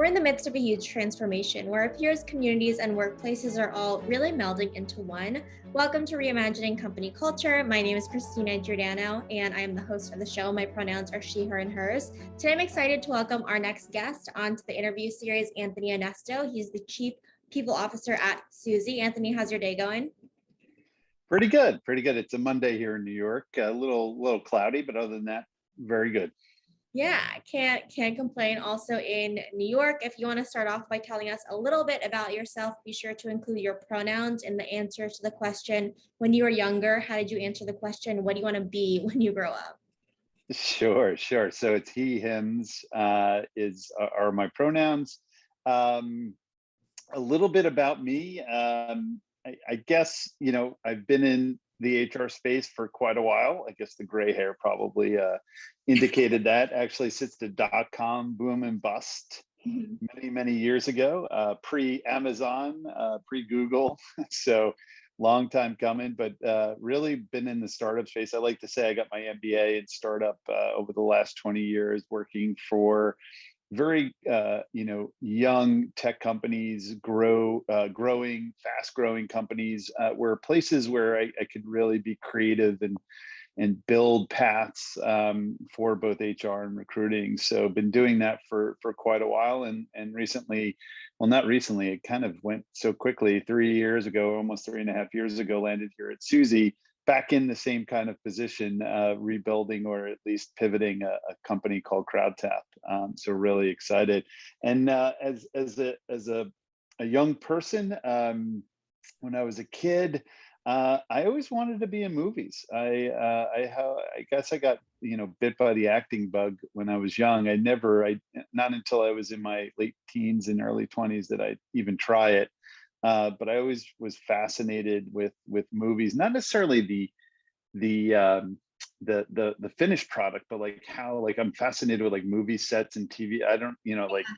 We're in the midst of a huge transformation where our peers, communities, and workplaces are all really melding into one. Welcome to Reimagining Company Culture. My name is Christina Giordano, and I am the host of the show. My pronouns are she, her, and hers. Today, I'm excited to welcome our next guest onto the interview series, Anthony Onesto. He's the Chief People Officer at Suzy. Anthony, how's your day going? Pretty good, pretty good. It's a Monday here in New York. A little cloudy, but other than that, very good. Yeah, can't complain. Also in New York, if you want to start off by telling us a little bit about yourself, be sure to include your pronouns in the answer to the question. When you were younger, how did you answer the question? What do you want to be when you grow up? Sure. So it's he, hims are my pronouns. A little bit about me. I guess I've been in the HR space for quite a while. I guess the gray hair probably indicated that. Actually, since the dot-com boom and bust many years ago, pre-Amazon, pre-Google. So long time coming, but really been in the startup space. I like to say I got my MBA in startup over the last 20 years, working for very young tech companies, growing, fast growing companies, were places where I could really be creative and build paths for both HR and recruiting. So been doing that for quite a while, and recently, well, not recently, it kind of went so quickly. 3 years ago, almost 3.5 years ago, landed here at Suzy, back in the same kind of position, rebuilding or at least pivoting a company called CrowdTap. So really excited. And as a young person, when I was a kid, I always wanted to be in movies. I guess I got bit by the acting bug when I was young. Not until I was in my late teens and early 20s did I even try it. But I always was fascinated with movies, not necessarily the finished product, but I'm fascinated with movie sets and TV. I don't,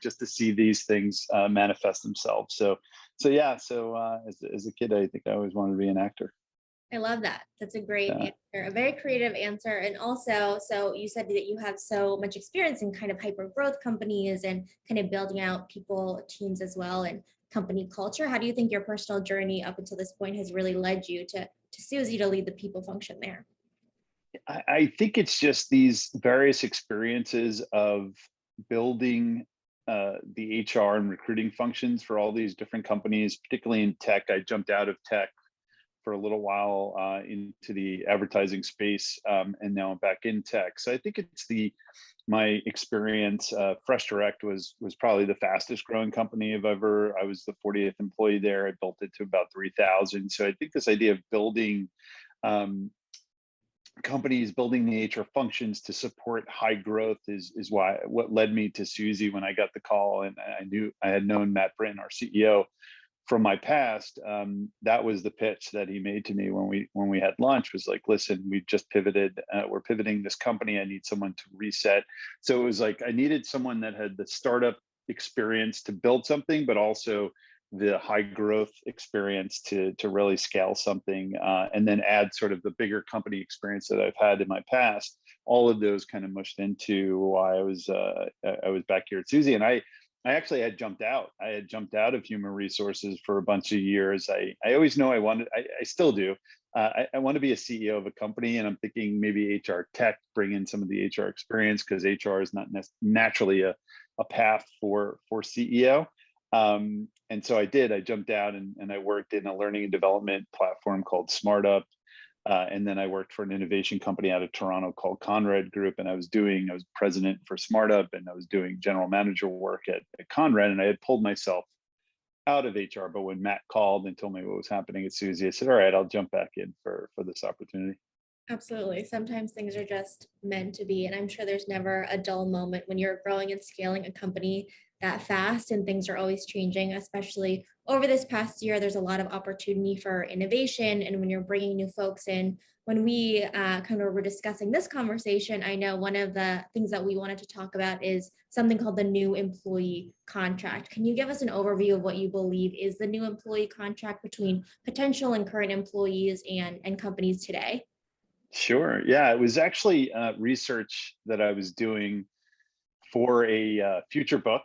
just to see these things manifest themselves. So as a kid, I think I always wanted to be an actor. I love that. That's a great answer, a very creative answer. And also, so you said that you have so much experience in kind of hyper growth companies and kind of building out people, teams as well, and company culture. How do you think your personal journey up until this point has really led you to Suzy to lead the people function there? I think it's just these various experiences of building the HR and recruiting functions for all these different companies, particularly in tech. I jumped out of tech for a little while into the advertising space, and now I'm back in tech. So I think it's my experience. Fresh Direct was probably the fastest growing company I was the 40th employee there. I built it to about 3,000. So I think this idea of building companies, building the HR functions to support high growth is what led me to Suzy when I got the call. And I had known Matt Britton, our CEO, from my past. That was the pitch that he made to me when we had lunch, was like, listen, we've just pivoted. We're pivoting this company. I need someone to reset. So it was like, I needed someone that had the startup experience to build something, but also the high growth experience to really scale something, and then add sort of the bigger company experience that I've had in my past. All of those kind of mushed into why I was back here at Suzy. And I actually had jumped out. I had jumped out of human resources for a bunch of years. I always know I still do. I want to be a CEO of a company, and I'm thinking maybe HR tech, bring in some of the HR experience, because HR is not naturally a path for CEO. And so I jumped out and I worked in a learning and development platform called SmartUp. And then I worked for an innovation company out of Toronto called Conrad Group. And I was president for SmartUp, and I was doing general manager work at Conrad. And I had pulled myself out of HR. But when Matt called and told me what was happening at Suzy, I said, all right, I'll jump back in for this opportunity. Absolutely. Sometimes things are just meant to be. And I'm sure there's never a dull moment when you're growing and scaling a company that fast, and things are always changing, especially over this past year. There's a lot of opportunity for innovation. And when you're bringing new folks in, when we kind of were discussing this conversation, I know one of the things that we wanted to talk about is something called the new employee contract. Can you give us an overview of what you believe is the new employee contract between potential and current employees and companies today? Sure. Yeah, it was actually research that I was doing for a future book.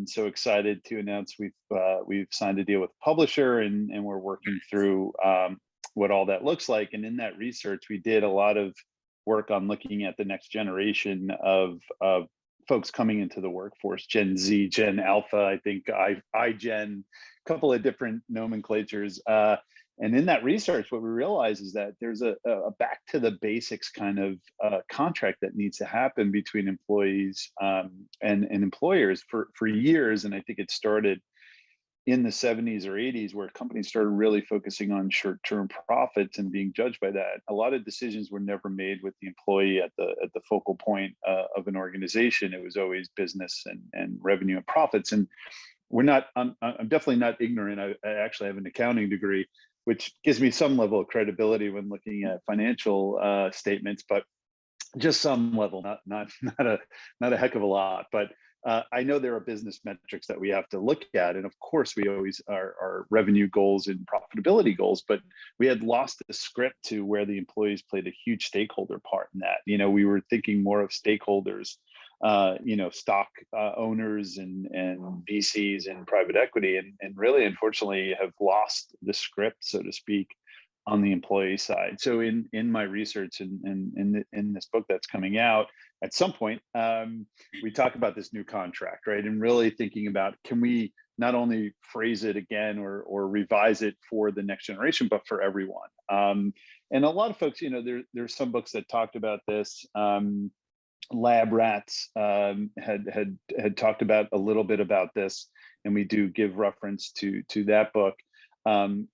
So excited to announce we've signed a deal with a publisher, and we're working through what all that looks like. And in that research, we did a lot of work on looking at the next generation of folks coming into the workforce, Gen Z, Gen Alpha, I think iGen, a couple of different nomenclatures. And in that research, what we realize is that there's a back to the basics kind of contract that needs to happen between employees and employers for years. And I think it started in the 70s or 80s, where companies started really focusing on short-term profits and being judged by that. A lot of decisions were never made with the employee at the focal point of an organization. It was always business and revenue and profits. And I'm definitely not ignorant. I actually have an accounting degree, which gives me some level of credibility when looking at financial statements, but just some level, not a heck of a lot. But I know there are business metrics that we have to look at, and of course, we always are revenue goals and profitability goals. But we had lost the script to where the employees played a huge stakeholder part in that. We were thinking more of stakeholders, stock owners and VCs and private equity, and really, unfortunately, have lost the script, so to speak, on the employee side. So in my research and in this book that's coming out, at some point, we talk about this new contract, right? And really thinking about, can we not only phrase it again or revise it for the next generation, but for everyone? And a lot of folks, there's some books that talked about this. Lab Rats had talked about a little bit about this, and we do give reference to that book,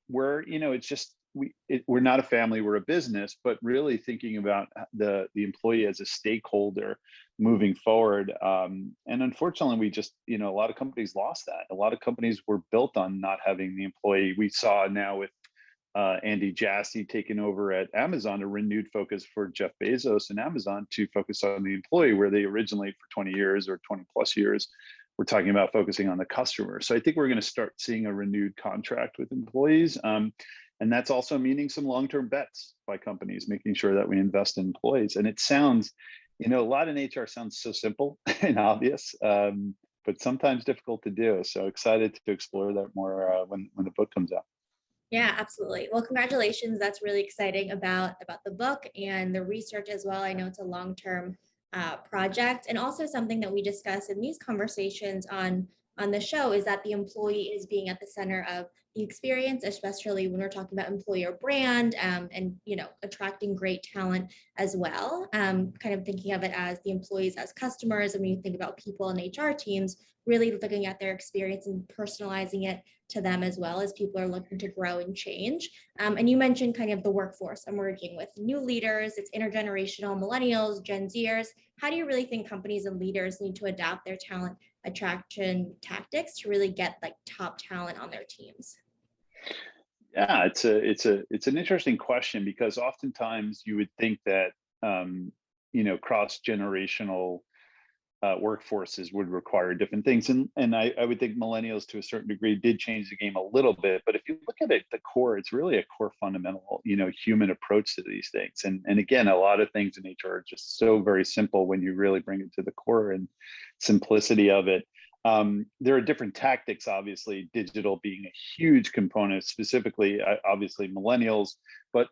where it's just we're not a family, we're a business, but really thinking about the employee as a stakeholder moving forward. And unfortunately, we just a lot of companies lost that. A lot of companies were built on not having the employee. We saw now with Andy Jassy taking over at Amazon, a renewed focus for Jeff Bezos and Amazon to focus on the employee, where they originally for 20 years or 20 plus years were talking about focusing on the customer. So I think we're going to start seeing a renewed contract with employees. And that's also meaning some long-term bets by companies, making sure that we invest in employees. And it sounds, a lot in HR sounds so simple and obvious, but sometimes difficult to do. So excited to explore that more when the book comes out. Yeah, absolutely. Well, congratulations. That's really exciting about the book and the research as well. I know it's a long-term project, and also something that we discuss in these conversations on the show is that the employee is being at the center of the experience, especially when we're talking about employer brand and attracting great talent as well. Kind of thinking of it as the employees as customers, and when you think about people and HR teams, really looking at their experience and personalizing it to them as well, as people are looking to grow and change. And you mentioned kind of the workforce. I'm working with new leaders, it's intergenerational, millennials, Gen Zers. How do you really think companies and leaders need to adapt their talent attraction tactics to really get like top talent on their teams? Yeah, it's an interesting question, because oftentimes you would think that cross-generational workforces would require different things, and I would think millennials to a certain degree did change the game a little bit. But if you look at it, the core, it's really a core fundamental human approach to these things. And again, a lot of things in HR are just so very simple when you really bring it to the core and simplicity of it. There are different tactics, obviously, digital being a huge component, specifically, obviously, millennials. But,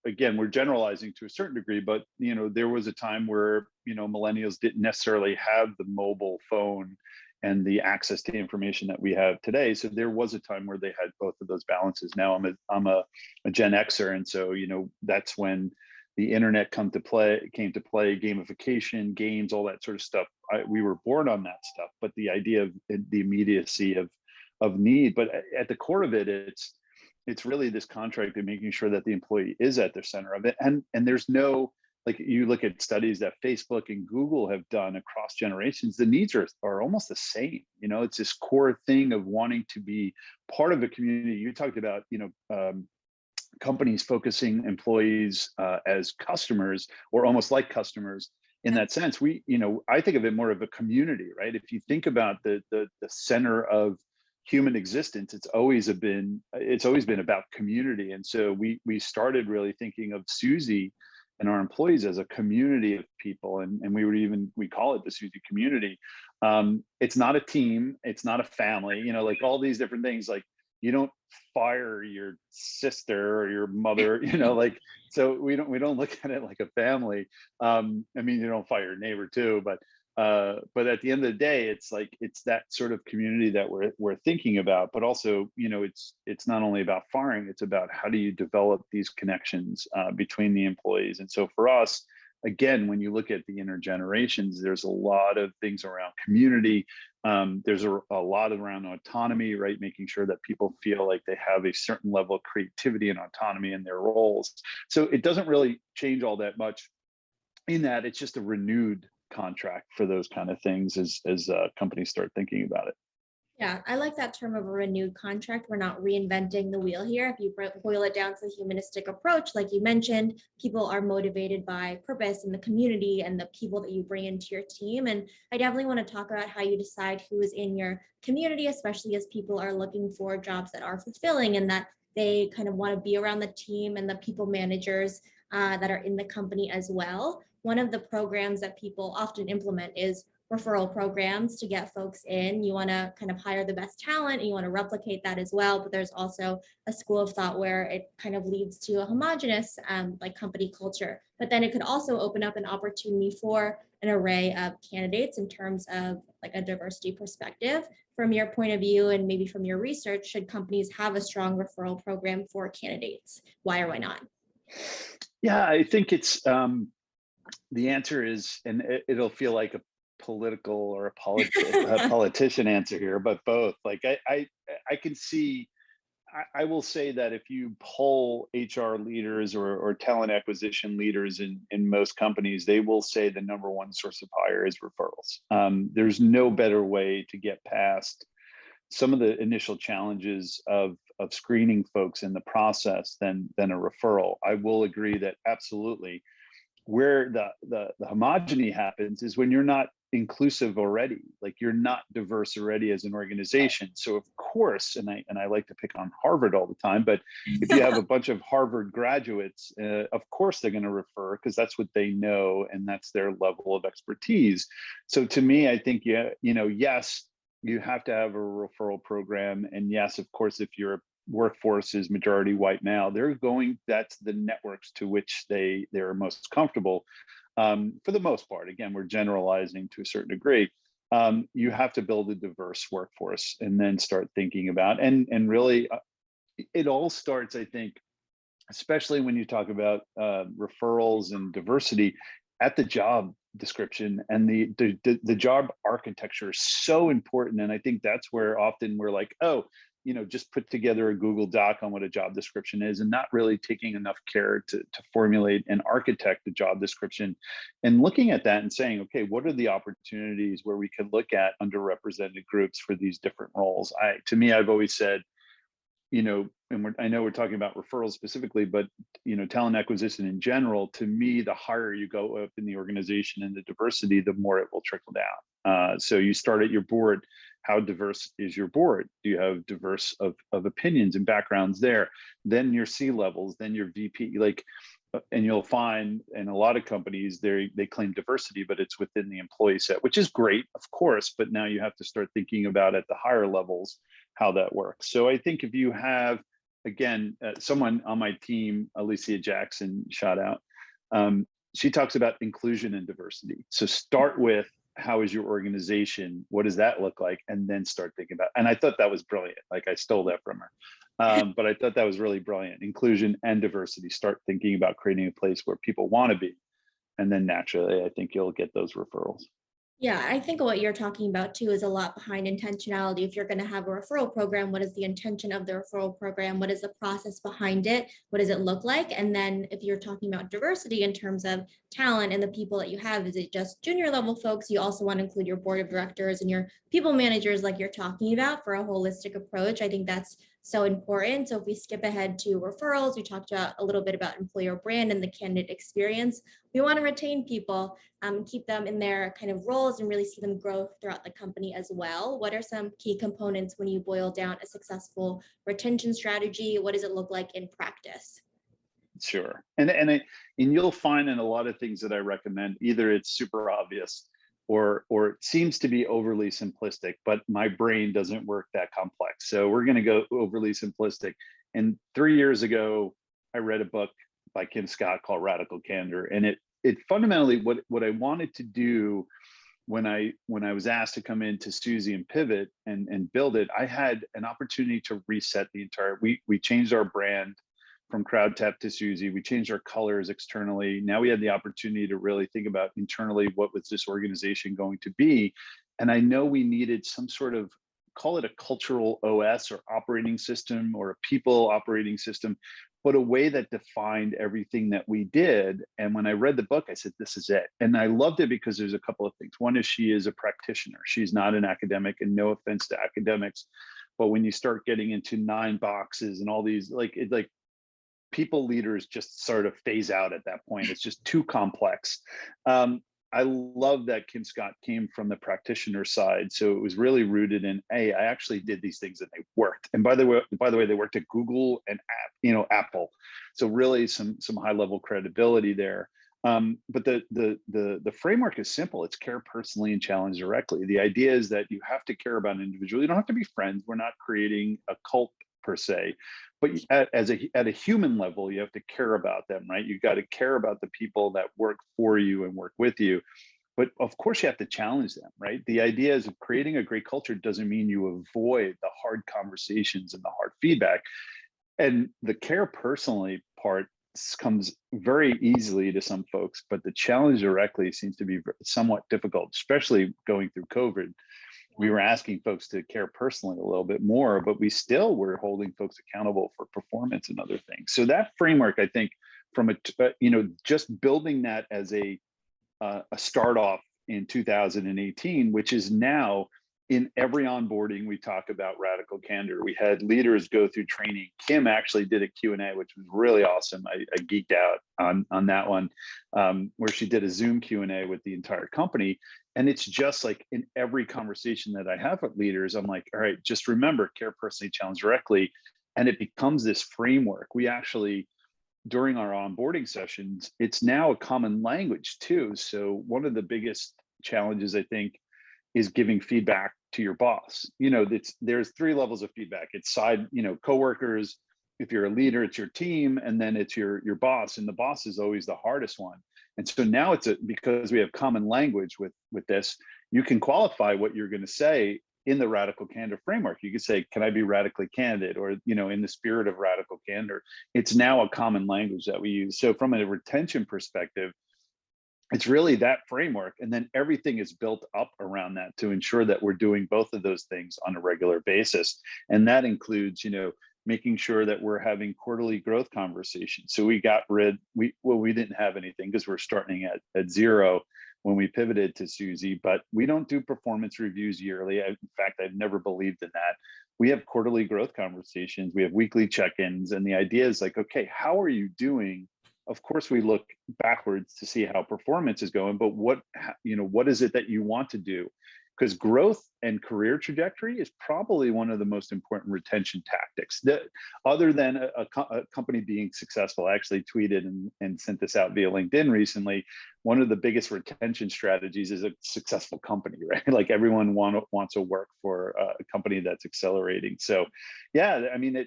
again, we're generalizing to a certain degree, but, there was a time where, millennials didn't necessarily have the mobile phone and the access to information that we have today. So there was a time where they had both of those balances. Now I'm a Gen Xer. And so, that's when the internet came to play, gamification, games, all that sort of stuff. We were born on that stuff, but the idea of the immediacy of need. But at the core of it, it's really this contract and making sure that the employee is at the center of it. And there's no, like, you look at studies that Facebook and Google have done across generations, the needs are almost the same. It's this core thing of wanting to be part of a community. You talked about, companies focusing employees as customers, or almost like customers. In that sense, I think of it more of a community, right? If you think about the center of human existence, it's always been about community. And so we started really thinking of Suzy and our employees as a community of people, and we call it the Suzy community. It's not a team, it's not a family, like all these different things. Like, you don't fire your sister or your mother, so we don't look at it like a family. I mean, you don't fire your neighbor too, but at the end of the day, it's like, it's that sort of community that we're thinking about. But also, it's not only about firing, it's about how do you develop these connections between the employees. And so for us, again, when you look at the intergenerations, there's a lot of things around community. There's a lot around autonomy, right? Making sure that people feel like they have a certain level of creativity and autonomy in their roles. So it doesn't really change all that much, in that it's just a renewed contract for those kind of things as companies start thinking about it. Yeah, I like that term of a renewed contract. We're not reinventing the wheel here. If you boil it down to the humanistic approach, like you mentioned, people are motivated by purpose and the community and the people that you bring into your team. And I definitely want to talk about how you decide who is in your community, especially as people are looking for jobs that are fulfilling and that they kind of want to be around the team and the people managers that are in the company as well. One of the programs that people often implement is referral programs to get folks in. You want to kind of hire the best talent and you want to replicate that as well. But there's also a school of thought where it kind of leads to a homogenous like company culture. But then it could also open up an opportunity for an array of candidates in terms of like a diversity perspective. From your point of view and maybe from your research, should companies have a strong referral program for candidates? Why or why not? Yeah, I think it's the answer is, and it'll feel like a political or a politician answer here, but both. Like I can see. I will say that if you poll HR leaders or talent acquisition leaders in most companies, they will say the number one source of hire is referrals. There's no better way to get past some of the initial challenges of screening folks in the process than a referral. I will agree that absolutely, where the homogeny happens is when you're not inclusive already, like you're not diverse already as an organization. So of course, and I like to pick on Harvard all the time, but if you have a bunch of Harvard graduates, of course they're going to refer because that's what they know and that's their level of expertise. So to me, I think yes, you have to have a referral program, and yes, of course, if your workforce is majority white male, that's the networks to which they're most comfortable. For the most part, again, we're generalizing to a certain degree. You have to build a diverse workforce and then start thinking about, and really it all starts, I think, especially when you talk about referrals and diversity, at the job description, and the job architecture is so important. And I think that's where often we're like, oh, just put together a Google Doc on what a job description is, and not really taking enough care to formulate and architect the job description, and looking at that and saying, okay, what are the opportunities where we can look at underrepresented groups for these different roles? To me, I've always said, and I know we're talking about referrals specifically, but talent acquisition in general, to me, the higher you go up in the organization and the diversity, the more it will trickle down. So you start at your board. How diverse is your board? Do you have diverse of opinions and backgrounds there? Then your C levels, then your VP, and you'll find in a lot of companies they claim diversity, but it's within the employee set, which is great, of course, but now you have to start thinking about at the higher levels how that works. So I think if you have, again, someone on my team, Alicia Jackson, shout out, she talks about inclusion and diversity. So start with, how is your organization? What does that look like? And then start thinking about, and I thought that was brilliant. Like, I stole that from her. But I thought that was really brilliant. Inclusion and diversity. Start thinking about creating a place where people want to be. And then naturally, I think you'll get those referrals. Yeah, I think what you're talking about too is a lot behind intentionality. If you're going to have a referral program, what is the intention of the referral program? What is the process behind it? What does it look like? And then if you're talking about diversity in terms of talent and the people that you have, is it just junior level folks? You also want to include your board of directors and your people managers like you're talking about for a holistic approach. I think that's so important. So if we skip ahead to referrals, we talked about a little bit about employer brand and the candidate experience. We want to retain people, keep them in their kind of roles and really see them grow throughout the company as well. What are some key components when you boil down a successful retention strategy? What does it look like in practice? Sure. And you'll find in a lot of things that I recommend, either it's super obvious or it seems to be overly simplistic, but my brain doesn't work that complex. So we're going to go overly simplistic. And 3 years ago, I read a book by Kim Scott called Radical Candor. And it fundamentally what I wanted to do when I was asked to come into Suzy and pivot and build it, I had an opportunity to reset the entire. We changed our brand from CrowdTap to Suzy. We changed our colors externally. Now we had the opportunity to really think about internally, what was this organization going to be? And I know we needed some sort of, call it a cultural OS or operating system or a people operating system, but a way that defined everything that we did. And when I read the book, I said, this is it. And I loved it because there's a couple of things. One is she is a practitioner. She's not an academic, and no offense to academics, but when you start getting into 9 boxes and all these, like people leaders just sort of phase out at that point. It's just too complex. I love that Kim Scott came from the practitioner side, so it was really rooted in, hey, I actually did these things and they worked. And by the way, they worked at Google and Apple, so really some high level credibility there. But the framework is simple. It's care personally and challenge directly. The idea is that you have to care about an individual. You don't have to be friends. We're not creating a cult per se, but at a human level, you have to care about them, right? You got to care about the people that work for you and work with you. But of course, you have to challenge them, right? The idea is of creating a great culture doesn't mean you avoid the hard conversations and the hard feedback. And the care personally part comes very easily to some folks, but the challenge directly seems to be somewhat difficult, especially going through COVID. We were asking folks to care personally a little bit more, but we still were holding folks accountable for performance and other things. So that framework, I think, from just building that as a start off in 2018, which is now in every onboarding, we talk about radical candor. We had leaders go through training. Kim actually did a Q&A, which was really awesome. I geeked out on that one, where she did a Zoom Q&A with the entire company. And it's just like in every conversation that I have with leaders, I'm like, all right, just remember, care personally, challenge directly. And it becomes this framework. We actually, during our onboarding sessions, it's now a common language too. So one of the biggest challenges, I think, is giving feedback to your boss. There's 3 levels of feedback. It's coworkers. If you're a leader, it's your team, and then it's your boss. And the boss is always the hardest one. And so now because we have common language with this, you can qualify what you're going to say in the radical candor framework. You could say, can I be radically candid? Or, in the spirit of radical candor. It's now a common language that we use. So from a retention perspective, it's really that framework, and then everything is built up around that to ensure that we're doing both of those things on a regular basis. And that includes, making sure that we're having quarterly growth conversations. So we didn't have anything because we're starting at 0 when we pivoted to Suzy, but we don't do performance reviews yearly. In fact, I've never believed in that. We have quarterly growth conversations. We have weekly check-ins, and the idea is like, okay, how are you doing? Of course, we look backwards to see how performance is going, but what is it that you want to do? Because growth and career trajectory is probably one of the most important retention tactics. That, other than a company being successful, I actually tweeted and sent this out via LinkedIn recently. One of the biggest retention strategies is a successful company, right? Like everyone wants to work for a company that's accelerating. So, yeah, I mean,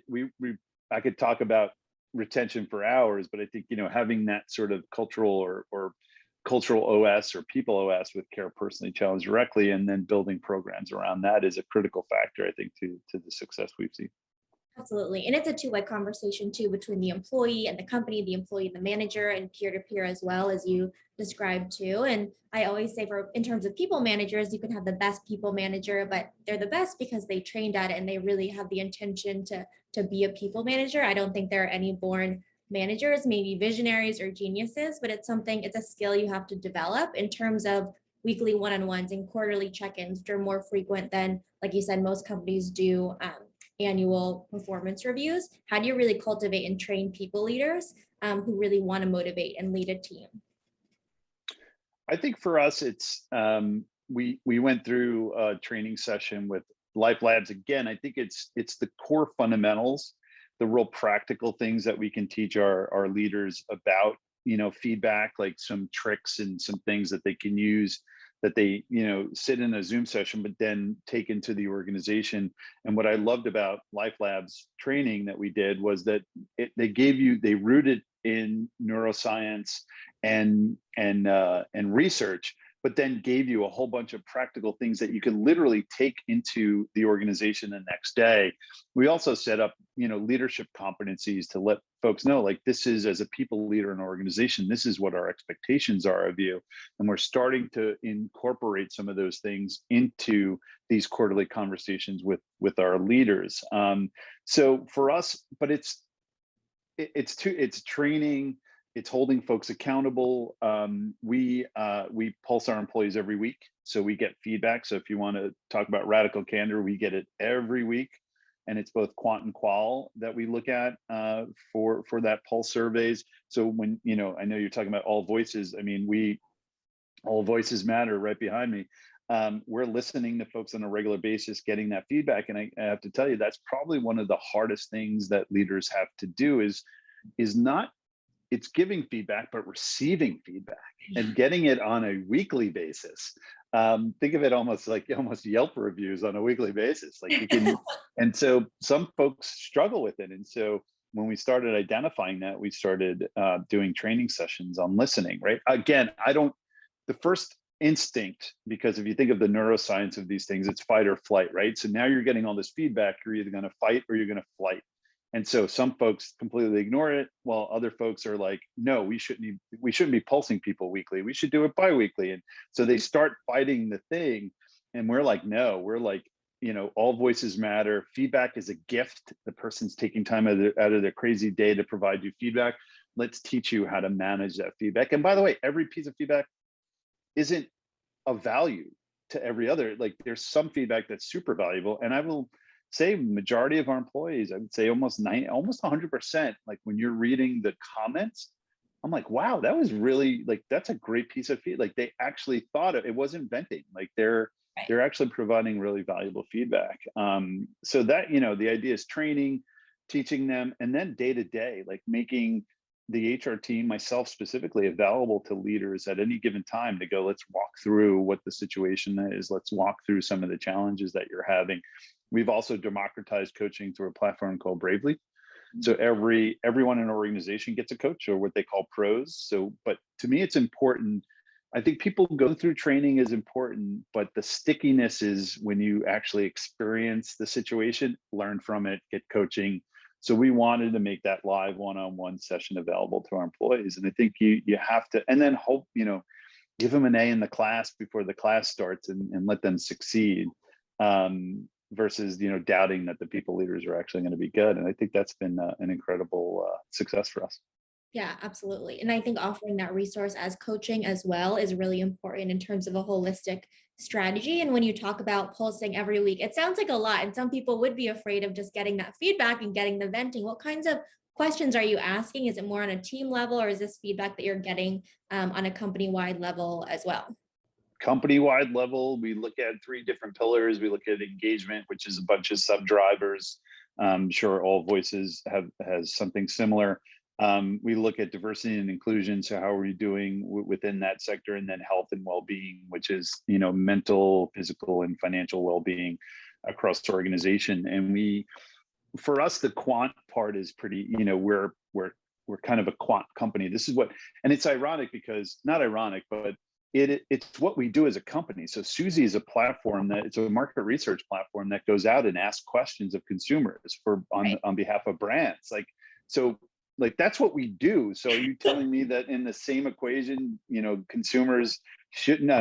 I could talk about retention for hours, but I think having that sort of cultural or cultural OS or people OS with care personally, challenge directly, and then building programs around that is a critical factor, I think, to the success we've seen. Absolutely. And it's a two-way conversation too, between the employee and the company, the employee and the manager, and peer-to-peer as well, as you described too. And I always say, in terms of people managers, you can have the best people manager, but they're the best because they trained at it and they really have the intention to be a people manager. I don't think there are any born managers, maybe visionaries or geniuses, but it's a skill you have to develop in terms of weekly one-on-ones and quarterly check-ins, which are more frequent than, like you said, most companies do annual performance reviews. How do you really cultivate and train people leaders who really want to motivate and lead a team? I think for us, it's we went through a training session with Life Labs. Again, I think it's the core fundamentals, the real practical things that we can teach our leaders about, feedback, like some tricks and some things that they can use, that they, sit in a Zoom session, but then take into the organization. And what I loved about Life Labs training that we did was that they rooted in neuroscience and research, but then gave you a whole bunch of practical things that you can literally take into the organization the next day. We also set up, leadership competencies to let folks know, like, this is, as a people leader in an organization, this is what our expectations are of you. And we're starting to incorporate some of those things into these quarterly conversations with our leaders. So for us, but it's training, it's holding folks accountable. We pulse our employees every week, so we get feedback. So if you want to talk about radical candor, we get it every week, and it's both quant and qual that we look at for that pulse surveys. So when, I know you're talking about AllVoices. I mean, all voices matter right behind me. We're listening to folks on a regular basis, getting that feedback, and I have to tell you, that's probably one of the hardest things that leaders have to do is not, it's giving feedback, but receiving feedback and getting it on a weekly basis. Think of it almost like Yelp reviews on a weekly basis. Like you can, and so some folks struggle with it. And so when we started identifying that, we started doing training sessions on listening, right? Again, the first instinct, because if you think of the neuroscience of these things, it's fight or flight, right? So now you're getting all this feedback, you're either going to fight or you're going to flight. And so some folks completely ignore it, while other folks are like, no, we shouldn't be pulsing people weekly. We should do it biweekly. And so they start fighting the thing. And we're like, no, we're like, all voices matter. Feedback is a gift. The person's taking time out of their crazy day to provide you feedback. Let's teach you how to manage that feedback. And by the way, every piece of feedback isn't of value to every other. Like, there's some feedback that's super valuable. And I will say majority of our employees, I would say almost 100%, like when you're reading the comments, I'm like, wow, that was really, like, that's a great piece of feedback. Like, they actually thought it wasn't venting. Like they're actually providing really valuable feedback. So that, the idea is training, teaching them, and then day to day, like making the HR team, myself specifically, available to leaders at any given time to go, let's walk through what the situation is. Let's walk through some of the challenges that you're having. We've also democratized coaching through a platform called Bravely. So everyone in an organization gets a coach, or what they call pros. So, but to me, it's important. I think people go through training is important, but the stickiness is when you actually experience the situation, learn from it, get coaching. So we wanted to make that live one-on-one session available to our employees. And I think you have to, and then hope, give them an A in the class before the class starts and let them succeed. Versus doubting that the people leaders are actually going to be good. And I think that's been an incredible success for us. Yeah, absolutely. And I think offering that resource as coaching as well is really important in terms of a holistic strategy. And when you talk about pulsing every week, it sounds like a lot, and some people would be afraid of just getting that feedback and getting the venting. What kinds of questions are you asking? Is it more on a team level, or is this feedback that you're getting on a company-wide level as well? Company-wide level, we look at 3 different pillars. We look at engagement, which is a bunch of sub-drivers. Sure, AllVoices has something similar. We look at diversity and inclusion. So how are we doing within that sector? And then health and well-being, which is, mental, physical, and financial well-being across the organization. And for us, the quant part is pretty, we're kind of a quant company. This is what, and it's ironic because, not ironic, but it's what we do as a company. So Suzy is a platform it's a market research platform that goes out and asks questions of consumers on behalf of brands. Like that's what we do. So are you telling me that in the same equation, consumers shouldn't,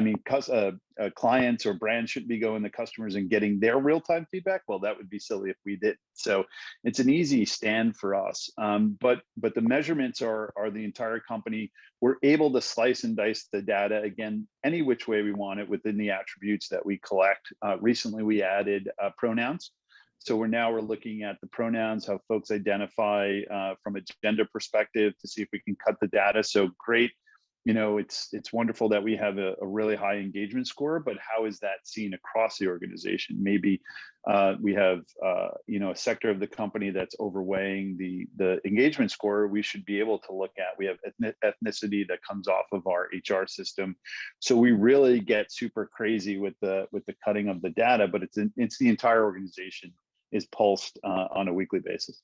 clients or brands shouldn't be going to customers and getting their real-time feedback? Well, that would be silly if we did. So it's an easy stand for us. But the measurements are the entire company. We're able to slice and dice the data, again, any which way we want it within the attributes that we collect. Recently, we added pronouns. So we're looking at the pronouns, how folks identify from a gender perspective, to see if we can cut the data. So great, it's wonderful that we have a really high engagement score, but how is that seen across the organization? Maybe we have a sector of the company that's overweighing the engagement score. We should be able to look at. We have ethnicity that comes off of our HR system, so we really get super crazy with the cutting of the data. But it's the entire organization is pulsed on a weekly basis.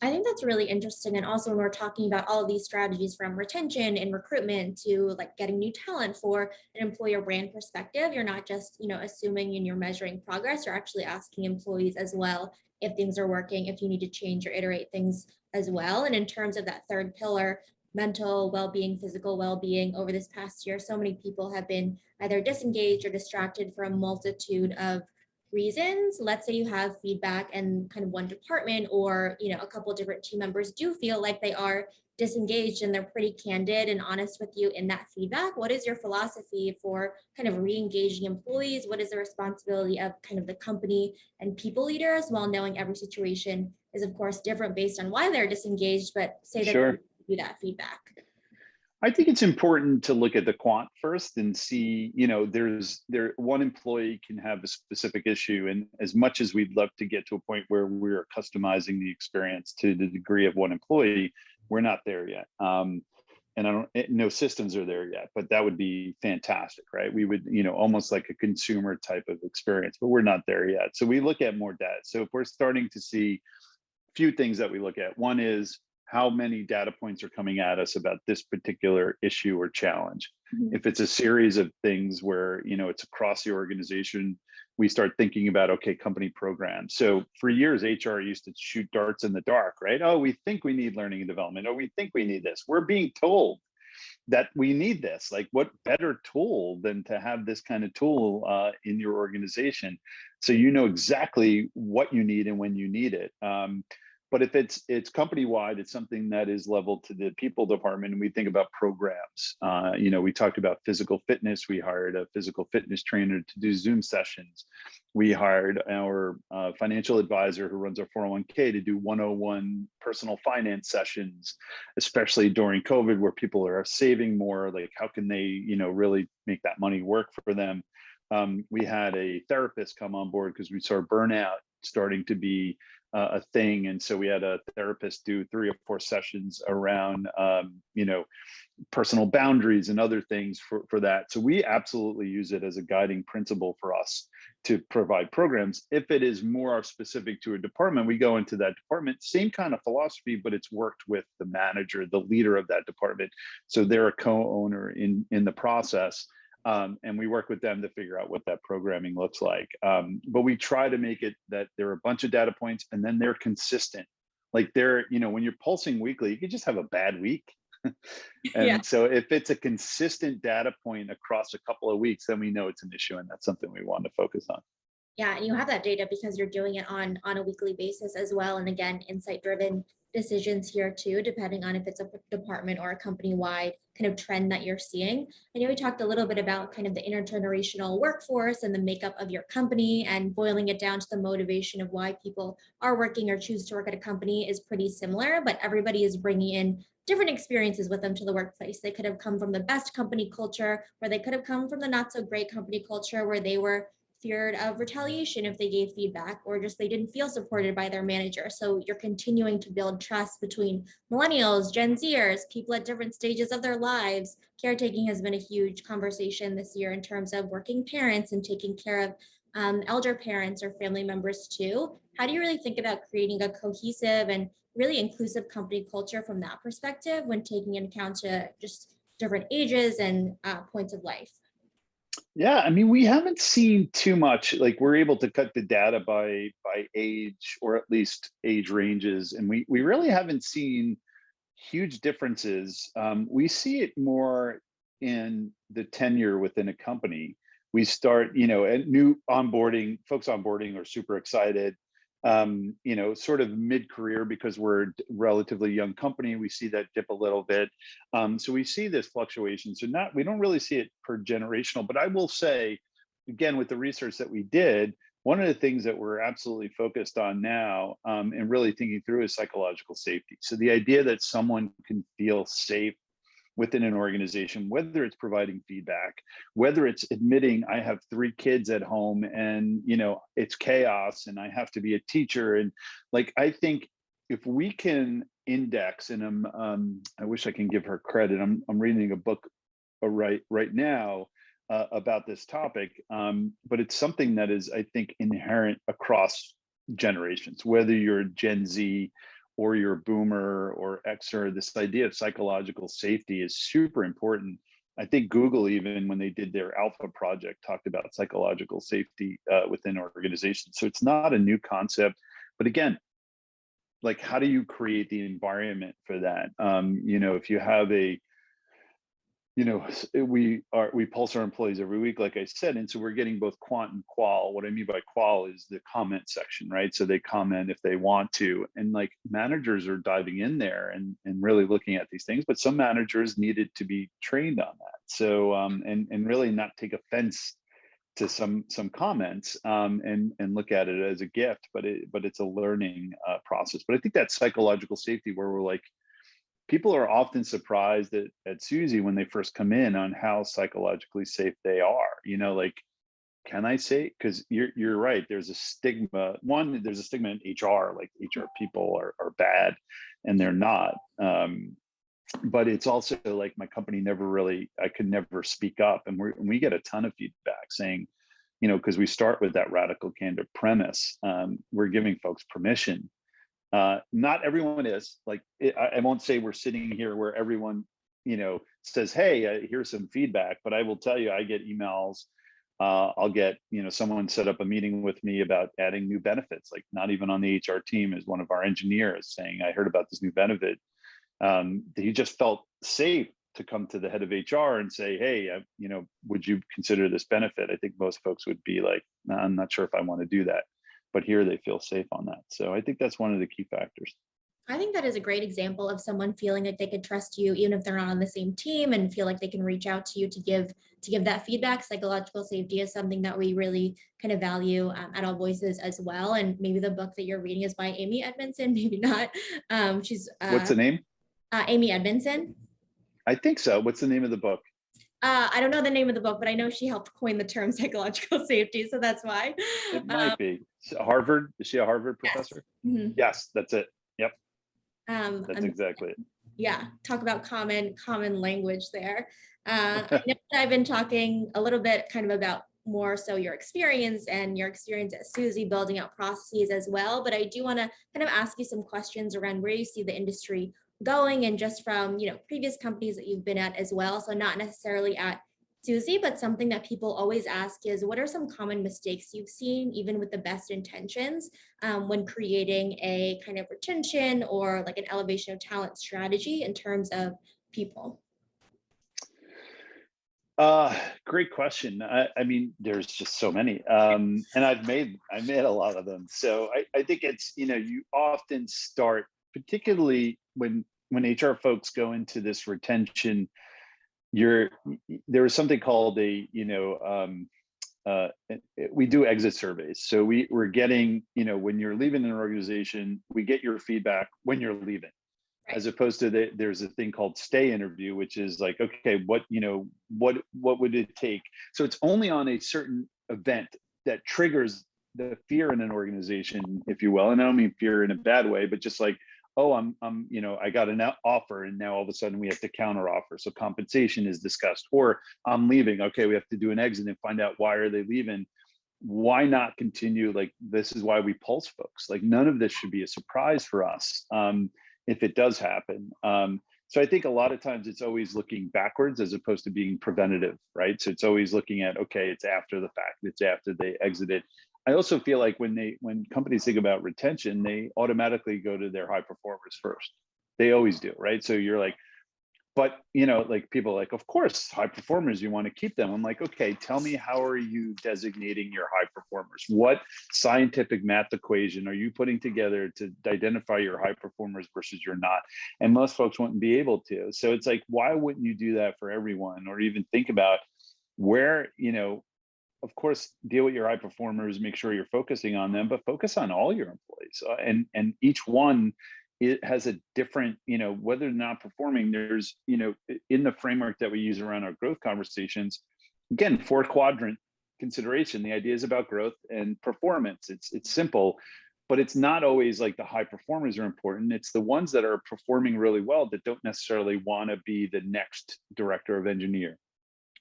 I think that's really interesting. And also when we're talking about all of these strategies from retention and recruitment to like getting new talent for an employer brand perspective, you're not just, assuming and you're measuring progress, you're actually asking employees as well if things are working, if you need to change or iterate things as well. And in terms of that third pillar, mental well-being, physical well-being, over this past year, so many people have been either disengaged or distracted for a multitude of reasons. Let's say you have feedback and kind of one department or a couple of different team members do feel like they are disengaged and they're pretty candid and honest with you in that feedback. What is your philosophy for kind of re-engaging employees? What is the responsibility of kind of the company and people leaders, while knowing every situation is of course different based on why they're disengaged, but say that Sure. they do that feedback? I think it's important to look at the quant first and see, one employee can have a specific issue. And as much as we'd love to get to a point where we're customizing the experience to the degree of one employee, we're not there yet. And no systems are there yet, but that would be fantastic, right? We would, almost like a consumer type of experience, but we're not there yet. So we look at more data. So if we're starting to see a few things that we look at, one is, how many data points are coming at us about this particular issue or challenge? Mhm. If it's a series of things where, it's across the organization, we start thinking about, okay, company programs. So for years, HR used to shoot darts in the dark, right? Oh, we think we need learning and development. Oh, we think we need this. We're being told that we need this. Like, what better tool than to have this kind of tool in your organization, so you know exactly what you need and when you need it. But if it's company wide, it's something that is leveled to the people department, and we think about programs. We talked about physical fitness. We hired a physical fitness trainer to do Zoom sessions. We hired our financial advisor who runs our 401k to do 101 personal finance sessions, especially during COVID, where people are saving more. Like, how can they, really make that money work for them? We had a therapist come on board because we saw burnout starting to be a thing, and so we had a therapist do 3 or 4 sessions around personal boundaries and other things for that. So we absolutely use it as a guiding principle for us to provide programs. If it is more specific to a department, we go into that department, same kind of philosophy, but it's worked with the manager, the leader of that department, so they're a co-owner in the process. And we work with them to figure out what that programming looks like. But we try to make it that there are a bunch of data points and then they're consistent. Like, when you're pulsing weekly, you could just have a bad week. Yeah. And so if it's a consistent data point across a couple of weeks, then we know it's an issue, and that's something we want to focus on. Yeah, and you have that data because you're doing it on a weekly basis as well. And again, insight driven decisions here too, depending on if it's a department or a company wide kind of trend that you're seeing. I know we talked a little bit about kind of the intergenerational workforce and the makeup of your company, and boiling it down to the motivation of why people are working or choose to work at a company is pretty similar, but everybody is bringing in different experiences with them to the workplace. They could have come from the best company culture, or they could have come from the not so great company culture where they were feared of retaliation if they gave feedback, or just they didn't feel supported by their manager. So you're continuing to build trust between millennials, Gen Zers, people at different stages of their lives. Caretaking has been a huge conversation this year in terms of working parents and taking care of elder parents or family members too. How do you really think about creating a cohesive and really inclusive company culture from that perspective when taking into account to just different ages and points of life? Yeah, I mean, we haven't seen too much. Like, we're able to cut the data by age, or at least age ranges, and we really haven't seen huge differences. We see it more in the tenure within a company. We start, at new onboarding, folks onboarding are super excited. Sort of mid-career, because we're a relatively young company, we see that dip a little bit. So we see this fluctuation. So we don't really see it per generational, but I will say, again, with the research that we did, one of the things that we're absolutely focused on now, and really thinking through, is psychological safety. So the idea that someone can feel safe within an organization, whether it's providing feedback, whether it's admitting I have 3 kids at home and, it's chaos and I have to be a teacher. And like, I think if we can index, and I wish I can give her credit. I'm reading a book right now about this topic, but it's something that is, I think, inherent across generations, whether you're Gen Z or you're Boomer or Xer. This idea of psychological safety is super important. I think Google, even when they did their Alpha project, talked about psychological safety within organizations. So it's not a new concept, but again, like, how do you create the environment for that? If you have we pulse our employees every week, like I said, and so we're getting both quant and qual. What I mean by qual is the comment section, right? So they comment if they want to, and like, managers are diving in there and really looking at these things, but some managers needed to be trained on that. So and really not take offense to some comments, and look at it as a gift, but it's a learning process. But I think that psychological safety, where we're like, people are often surprised at Suzy when they first come in on how psychologically safe they are. Like, can I say? Because you're right. There's a stigma. There's a stigma in HR, like HR people are bad, and they're not. But it's also like, my company I could never speak up, and we get a ton of feedback saying, because we start with that radical candor premise. We're giving folks permission. Not everyone is like, I won't say we're sitting here where everyone, says, hey, here's some feedback, but I will tell you, I get emails. I'll get, someone set up a meeting with me about adding new benefits, like not even on the HR team, is one of our engineers saying, I heard about this new benefit. He just felt safe to come to the head of HR and say, hey, would you consider this benefit? I think most folks would be like, nah, I'm not sure if I want to do that. But here they feel safe on that. So I think that's one of the key factors. I think that is a great example of someone feeling like they could trust you, even if they're not on the same team, and feel like they can reach out to you to give that feedback. Psychological safety is something that we really kind of value at AllVoices as well. And maybe the book that you're reading is by Amy Edmondson, maybe not. She's What's the name? Amy Edmondson. I think so. What's the name of the book? I don't know the name of the book, but I know she helped coin the term psychological safety, so that's why. It might be Harvard. Is she a Harvard professor? Yes. Mm-hmm. Yes, that's it. Yep. That's exactly it. Yeah, talk about common language there. I know that I've been talking a little bit kind of about more so your experience at Suzy, building out processes as well, but I do want to kind of ask you some questions around where you see the industry going, and just from previous companies that you've been at as well. So not necessarily at Suzy, but something that people always ask is, what are some common mistakes you've seen, even with the best intentions, when creating a kind of retention or like an elevation of talent strategy in terms of people? Great question. I mean, there's just so many, and I made a lot of them. So I think it's, you often start, particularly when HR folks go into this retention, there is something called we do exit surveys. So we're getting, when you're leaving an organization, we get your feedback when you're leaving, as opposed to there's a thing called stay interview, which is like, okay, what would it take? So it's only on a certain event that triggers the fear in an organization, if you will. And I don't mean fear in a bad way, but just like, oh, I got an offer, and now all of a sudden we have to counter offer. So compensation is discussed, or I'm leaving. Okay, we have to do an exit and find out why are they leaving. Why not continue? Like, this is why we pulse folks. Like, none of this should be a surprise for us if it does happen. So I think a lot of times it's always looking backwards as opposed to being preventative, right? So it's always looking at, okay, it's after the fact, it's after they exited. I also feel like when companies think about retention, they automatically go to their high performers first. They always do, right? So you're like, but like, people are like, of course, high performers, you want to keep them. I'm like, okay, tell me, how are you designating your high performers? What scientific math equation are you putting together to identify your high performers versus your not? And most folks wouldn't be able to. So it's like, why wouldn't you do that for everyone? Or even think about where, of course, deal with your high performers, make sure you're focusing on them, but focus on all your employees, and each one it has a different, whether they're not performing, there's, in the framework that we use around our growth conversations, again, 4 quadrant consideration. The idea is about growth and performance. It's simple, but it's not always like the high performers are important. It's the ones that are performing really well that don't necessarily want to be the next director of engineer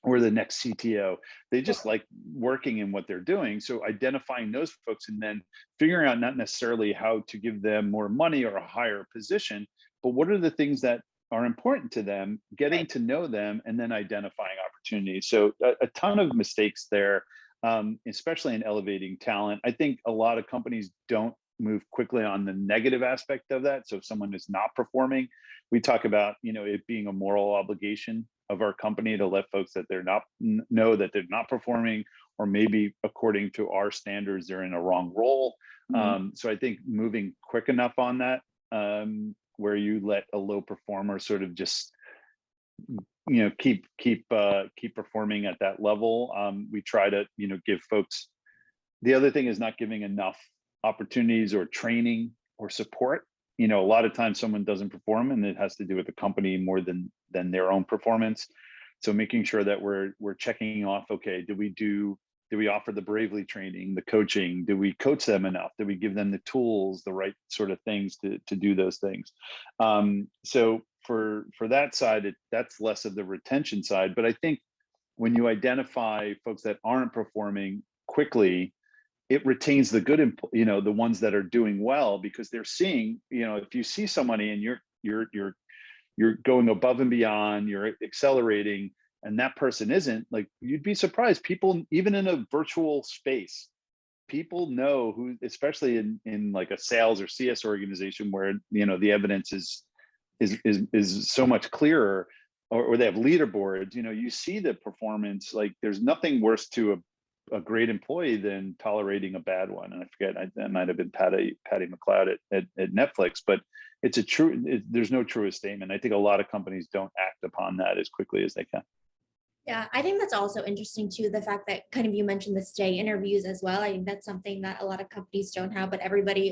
or the next CTO. They just like working in what they're doing. So identifying those folks and then figuring out not necessarily how to give them more money or a higher position, but what are the things that are important to them, getting to know them, and then identifying opportunities. So a ton of mistakes there, especially in elevating talent. I think a lot of companies don't move quickly on the negative aspect of that. So if someone is not performing, we talk about, it being a moral obligation of our company to let folks that they're not know that they're not performing, or maybe according to our standards, they're in a wrong role. So I think moving quick enough on that, where you let a low performer sort of just, keep performing at that level. We try to, give folks. The other thing is not giving enough opportunities or training or support. A lot of times someone doesn't perform and it has to do with the company more than their own performance. So making sure that we're checking off, okay, do we offer the Bravely training, the coaching? Do we coach them enough? Do we give them the tools, the right sort of things to do those things? So for that side, that's less of the retention side. But I think when you identify folks that aren't performing quickly, it retains the good, the ones that are doing well, because they're seeing, if you see somebody and you're going above and beyond, you're accelerating, and that person isn't, like, you'd be surprised. People, even in a virtual space, people know who, especially in like a sales or CS organization where, the evidence is so much clearer, or they have leaderboards, you see the performance. Like, there's nothing worse to a great employee than tolerating a bad one. And I forget, that might have been Patty McLeod at Netflix, but there's no truest statement. I think a lot of companies don't act upon that as quickly as they can. Yeah, I think that's also interesting too, the fact that kind of you mentioned the stay interviews as well. I think that's something that a lot of companies don't have, but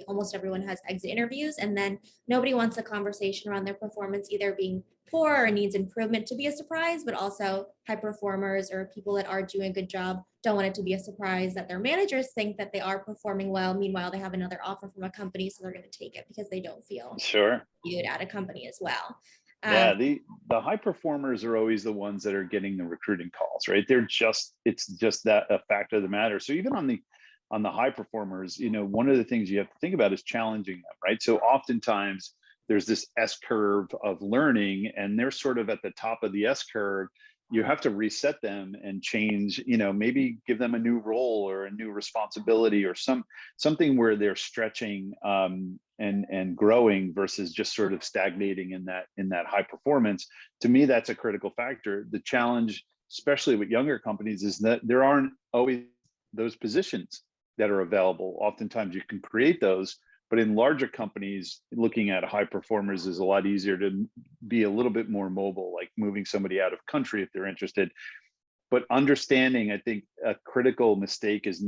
almost everyone has exit interviews, and then nobody wants a conversation around their performance either being poor or needs improvement to be a surprise, but also high performers or people that are doing a good job don't want it to be a surprise that their managers think that they are performing well. Meanwhile, they have another offer from a company, so they're going to take it because they don't feel Sure. viewed at a company as well. Yeah, the high performers are always the ones that are getting the recruiting calls, right? It's just that a fact of the matter. So even on the high performers, one of the things you have to think about is challenging them, right? So oftentimes there's this S curve of learning, and they're sort of at the top of the S curve. You have to reset them and change, maybe give them a new role or a new responsibility, or something where they're stretching and growing versus just sort of stagnating in that high performance. To me, that's a critical factor. The challenge, especially with younger companies, is that there aren't always those positions that are available. Oftentimes you can create those, but in larger companies, looking at high performers is a lot easier to be a little bit more mobile, like moving somebody out of country if they're interested. But understanding, I think a critical mistake is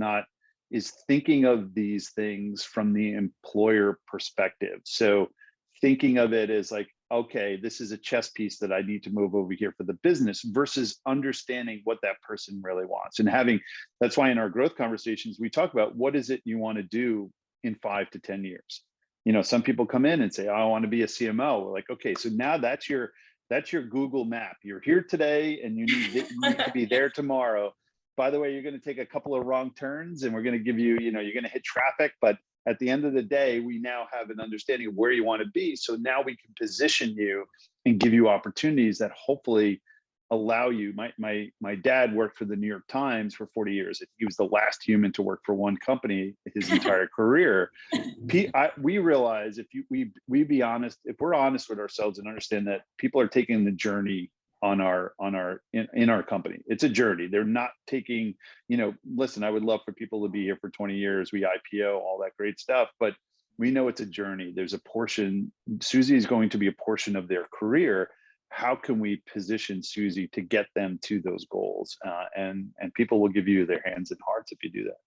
thinking of these things from the employer perspective. So thinking of it as like, okay, this is a chess piece that I need to move over here for the business, versus understanding what that person really wants. And that's why in our growth conversations, we talk about what is it you want to do in 5 to 10 years. Some people come in and say, I want to be a CMO. We're like, okay, so now that's your Google map. You're here today and you need to be there tomorrow. By the way, you're going to take a couple of wrong turns and we're going to give you, you're going to hit traffic. But at the end of the day, we now have an understanding of where you want to be. So now we can position you and give you opportunities that hopefully allow you. My dad worked for the New York Times for 40 years. He was the last human to work for one company his entire career. We realize if we be honest, if we're honest with ourselves and understand that people are taking the journey in our company. It's a journey. They're not taking, listen, I would love for people to be here for 20 years. We IPO, all that great stuff, but we know it's a journey. There's a portion, Suzy is going to be a portion of their career. How can we position Suzy to get them to those goals? And people will give you their hands and hearts if you do that.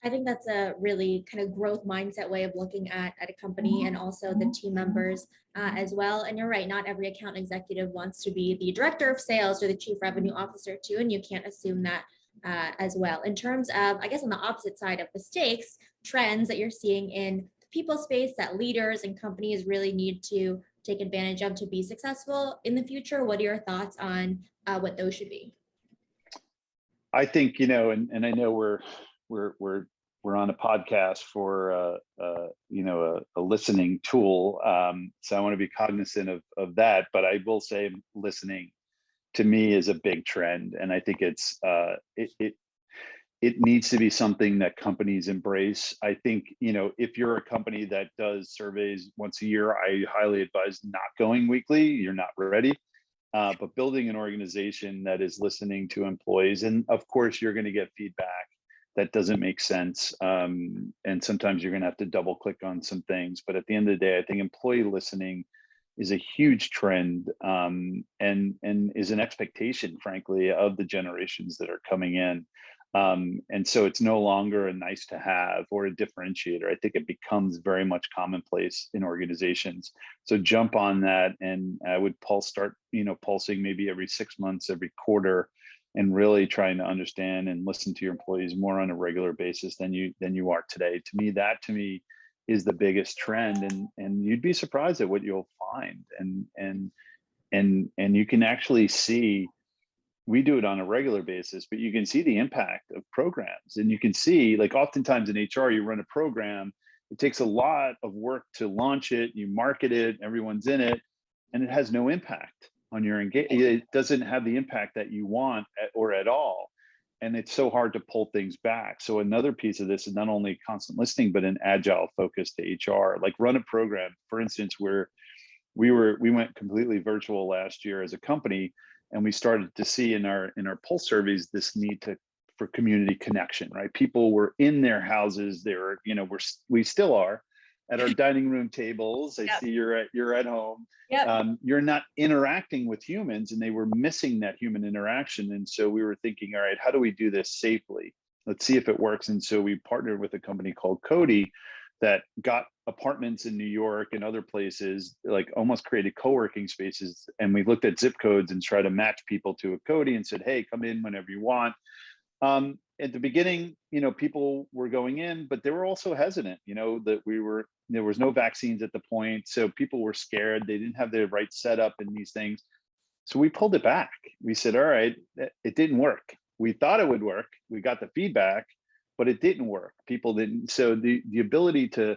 I think that's a really kind of growth mindset way of looking at a company and also the team members as well. And you're right, not every account executive wants to be the director of sales or the chief revenue officer too, and you can't assume that as well. In terms of, I guess, on the opposite side of mistakes, trends that you're seeing in the people space that leaders and companies really need to take advantage of to be successful in the future, what are your thoughts on what those should be? I think, and I know we're on a podcast for a listening tool, so I want to be cognizant of that. But I will say, listening to me is a big trend, and I think it needs to be something that companies embrace. I think, if you're a company that does surveys once a year, I highly advise not going weekly. You're not ready. But building an organization that is listening to employees, and of course, you're going to get feedback that doesn't make sense, and sometimes you're going to have to double click on some things. But at the end of the day, I think employee listening is a huge trend, and is an expectation, frankly, of the generations that are coming in. And so it's no longer a nice to have or a differentiator. I think it becomes very much commonplace in organizations. So jump on that, and I would start pulsing maybe every 6 months, every quarter, and really trying to understand and listen to your employees more on a regular basis than you are today. To me is the biggest trend, and you'd be surprised at what you'll find. And you can actually see, we do it on a regular basis, but you can see the impact of programs. And you can see, like, oftentimes in HR, you run a program, it takes a lot of work to launch it, you market it, everyone's in it, and it has no impact on your engagement. It doesn't have the impact that you want or at all. And it's so hard to pull things back. So another piece of this is not only constant listening, but an agile focus to HR. Like, run a program, for instance, where we went completely virtual last year as a company, and we started to see in our pulse surveys this need for community connection. Right, people were in their houses. They were, we still are at our dining room tables. I Yep. see you're at home. Yep. You're not interacting with humans, and they were missing that human interaction. And so we were thinking, all right, how do we do this safely? Let's see if it works. And so we partnered with a company called Cody that got apartments in New York and other places, like almost created co-working spaces. And we looked at zip codes and tried to match people to a Cody and said, hey, come in whenever you want. At the beginning, people were going in, but they were also hesitant, that there was no vaccines at the point. So people were scared. They didn't have the right setup in these things. So we pulled it back. We said, all right, it didn't work. We thought it would work. We got the feedback, but it didn't work. People didn't. So the ability to,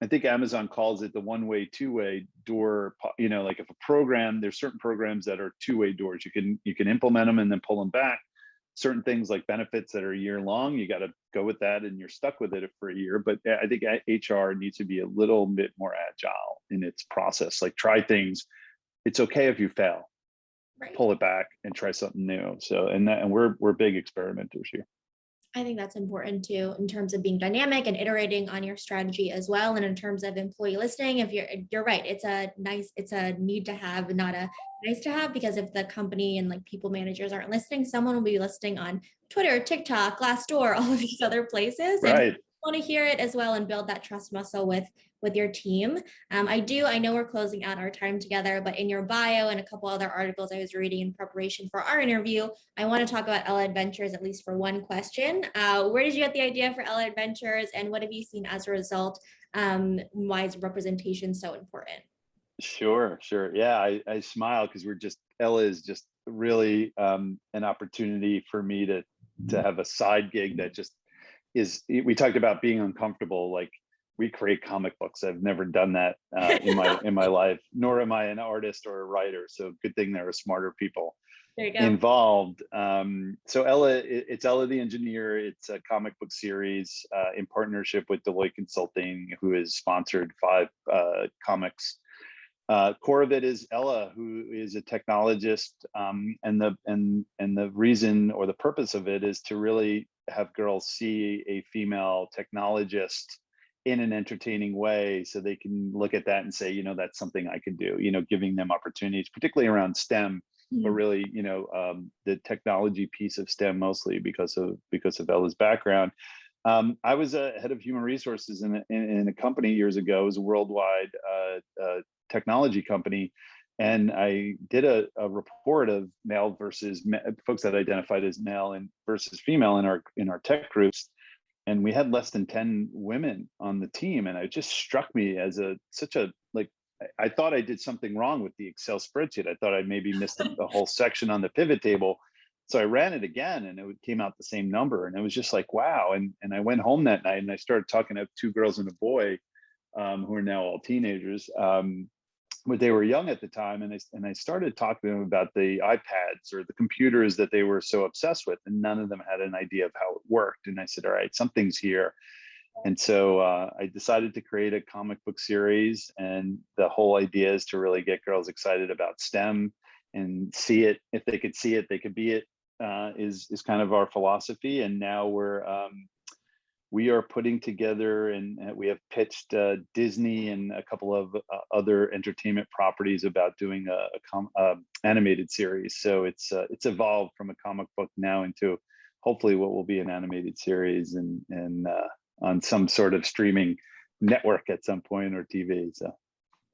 I think Amazon calls it the one-way, two-way door. Like, if a program, there's certain programs that are two-way doors. You can implement them and then pull them back. Certain things like benefits that are a year long, you got to go with that, and you're stuck with it for a year. But I think HR needs to be a little bit more agile in its process. Like, try things. It's okay if you fail. Right. Pull it back and try something new. So, and we're big experimenters here. I think that's important too, in terms of being dynamic and iterating on your strategy as well. And in terms of employee listening, if you're right, it's a need to have, not a nice to have, because if the company and like people managers aren't listening, someone will be listening on Twitter, TikTok, Glassdoor, all of these other places. Right. And want to hear it as well and build that trust muscle with your team. I know we're closing out our time together, but in your bio and a couple other articles I was reading in preparation for our interview, I want to talk about Ella Adventures, at least for one question. Where did you get the idea for Ella Adventures, and what have you seen as a result? Why is representation so important? Sure. Yeah, I smile because Ella is just really an opportunity for me to have a side gig that just is. We talked about being uncomfortable. Like, we create comic books. I've never done that in my life, nor am I an artist or a writer. So good thing there are smarter people There you go. involved. So it's Ella the Engineer. It's a comic book series in partnership with Deloitte Consulting, who has sponsored 5 comics. Core of it is Ella, who is a technologist, and the reason or the purpose of it is to really have girls see a female technologist in an entertaining way, so they can look at that and say, that's something I could do. Giving them opportunities, particularly around STEM, but really, the technology piece of STEM mostly because of Ella's background. I was a head of human resources in a company years ago. It was a worldwide technology company. And I did a report of male versus folks that identified as male and versus female in our tech groups. And we had less than 10 women on the team. And it just struck me as such a, like, I thought I did something wrong with the Excel spreadsheet. I thought I maybe missed a whole section on the pivot table. So I ran it again and it came out the same number. And it was just like, wow. And I went home that night and I started talking to two girls and a boy who are now all teenagers. But they were young at the time, and I started talking to them about the iPads or the computers that they were so obsessed with, and none of them had an idea of how it worked. And I said, all right, something's here. And so I decided to create a comic book series, and the whole idea is to really get girls excited about STEM and see it. If they could see it, they could be it. Is kind of our philosophy. And now we are putting together, and we have pitched Disney and a couple of other entertainment properties about doing a animated series. So it's evolved from a comic book now into hopefully what will be an animated series and on some sort of streaming network at some point, or TV. So.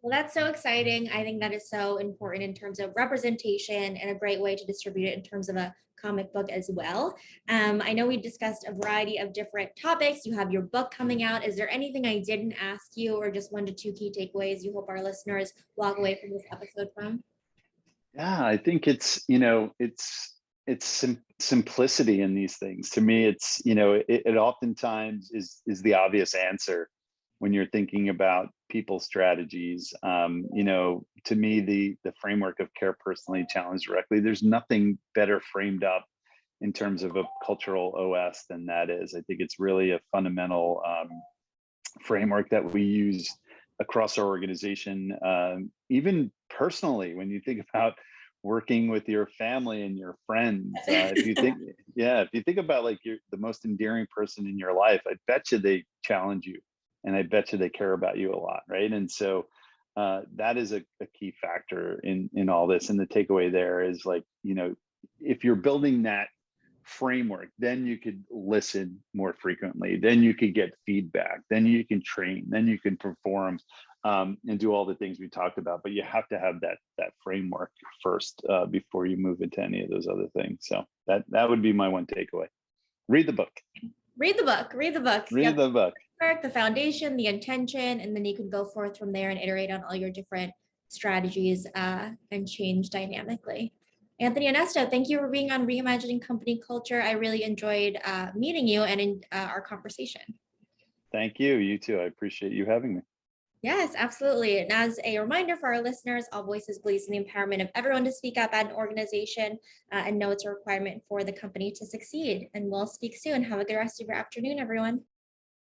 Well, that's so exciting. I think that is so important in terms of representation and a great way to distribute it in terms of a comic book as well. I know we discussed a variety of different topics. You have your book coming out. Is there anything I didn't ask you, or just 1 to 2 key takeaways you hope our listeners walk away from this episode from? Yeah, I think it's simplicity in these things. To me, it's it oftentimes is the obvious answer when you're thinking about people's strategies. To me, the framework of care personally, challenge directly, there's nothing better framed up in terms of a cultural OS than that is. I think it's really a fundamental framework that we use across our organization, even personally, when you think about working with your family and your friends. If you think about like the most endearing person in your life, I bet you they challenge you, and I bet you they care about you a lot, right? And so that is a key factor in all this. And the takeaway there is, like, if you're building that framework, then you could listen more frequently, then you could get feedback, then you can train, then you can perform, and do all the things we talked about. But you have to have that framework first before you move into any of those other things. So that would be my one takeaway. Read the book. Read the book. Read the book. Read the book. The foundation, the intention, and then you can go forth from there and iterate on all your different strategies and change dynamically. Anthony Onesto, thank you for being on Reimagining Company Culture. I really enjoyed meeting you and in our conversation. Thank you. You too. I appreciate you having me. Yes, absolutely. And as a reminder for our listeners, AllVoices believes in the empowerment of everyone to speak up at an organization and know it's a requirement for the company to succeed. And we'll speak soon. Have a good rest of your afternoon, everyone.